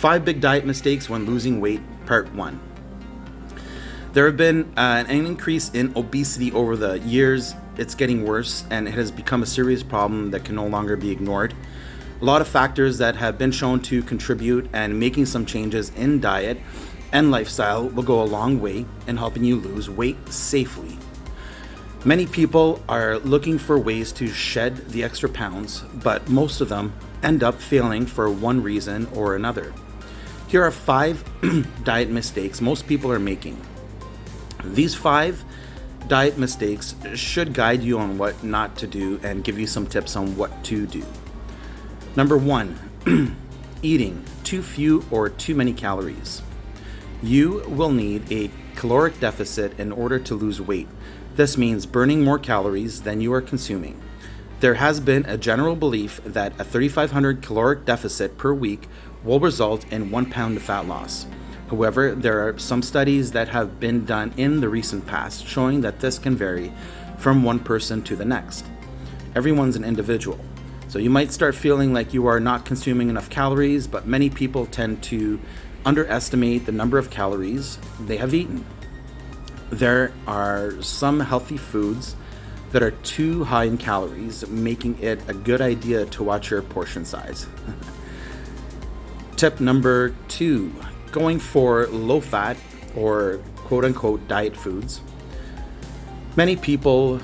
5 big diet mistakes when losing weight, part 1. There have been an increase in obesity over the years. It's getting worse, and it has become a serious problem that can no longer be ignored. A lot of factors that have been shown to contribute, and making some changes in diet and lifestyle will go a long way in helping you lose weight safely. Many people are looking for ways to shed the extra pounds, but most of them end up failing for one reason or another. Here are 5 diet mistakes most people are making. These 5 diet mistakes should guide you on what not to do and give you some tips on what to do. Number 1, eating too few or too many calories. You will need a caloric deficit in order to lose weight. This means burning more calories than you are consuming. There has been a general belief that a 3,500 caloric deficit per week will result in 1 pound of fat loss. However, there are some studies that have been done in the recent past showing that this can vary from one person to the next. Everyone's an individual. So you might start feeling like you are not consuming enough calories, but many people tend to underestimate the number of calories they have eaten. There are some healthy foods that are too high in calories, making it a good idea to watch your portion size. Tip number 2, going for low fat or quote unquote diet foods. Many people,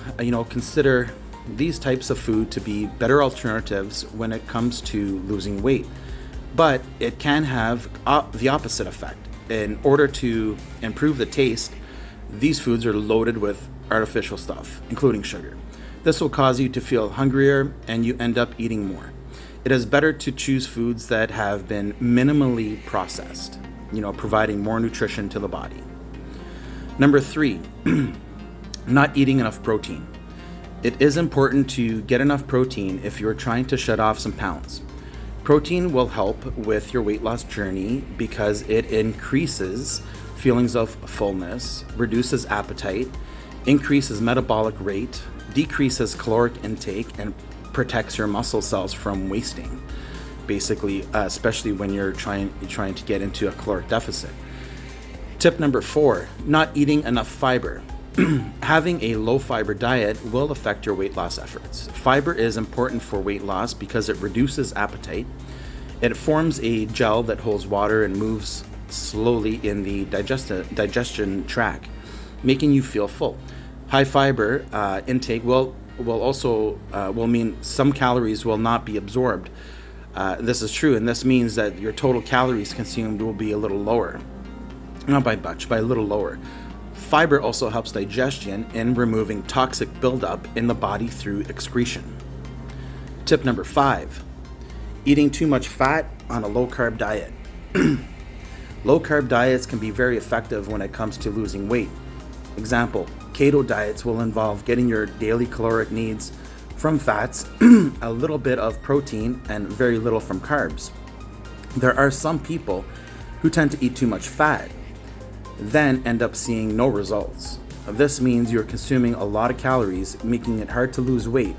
consider these types of food to be better alternatives when it comes to losing weight, but it can have the opposite effect. In order to improve the taste, these foods are loaded with artificial stuff, including sugar. This will cause you to feel hungrier and you end up eating more. It is better to choose foods that have been minimally processed, providing more nutrition to the body. Number 3, not eating enough protein. It is important to get enough protein if you're trying to shed off some pounds. Protein will help with your weight loss journey because it increases feelings of fullness, reduces appetite, increases metabolic rate, decreases caloric intake, and protects your muscle cells from wasting. Basically, especially when you're trying to get into a caloric deficit. Tip number 4, not eating enough fiber. Having a low fiber diet will affect your weight loss efforts. Fiber is important for weight loss because it reduces appetite. It forms a gel that holds water and moves slowly in the digestion tract, making you feel full. High fiber intake will mean some calories will not be absorbed. This is true, and this means that your total calories consumed will be a little lower. Not by much, by a little lower. Fiber also helps digestion in removing toxic buildup in the body through excretion. Tip number 5, eating too much fat on a low-carb diet. Low-carb diets can be very effective when it comes to losing weight. Example, keto diets will involve getting your daily caloric needs from fats, a little bit of protein, and very little from carbs. There are some people who tend to eat too much fat, then end up seeing no results. This means you're consuming a lot of calories, making it hard to lose weight.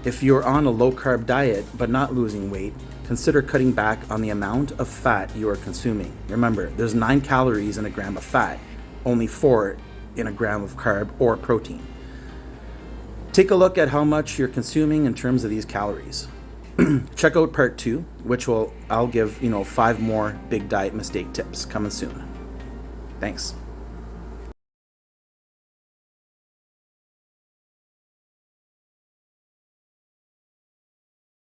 If you're on a low-carb diet but not losing weight, consider cutting back on the amount of fat you are consuming. Remember, there's 9 calories in a gram of fat, only 4 in a gram of carb or protein. Take a look at how much you're consuming in terms of these calories. Check out part 2, which I'll give 5 more big diet mistake tips coming soon. Thanks.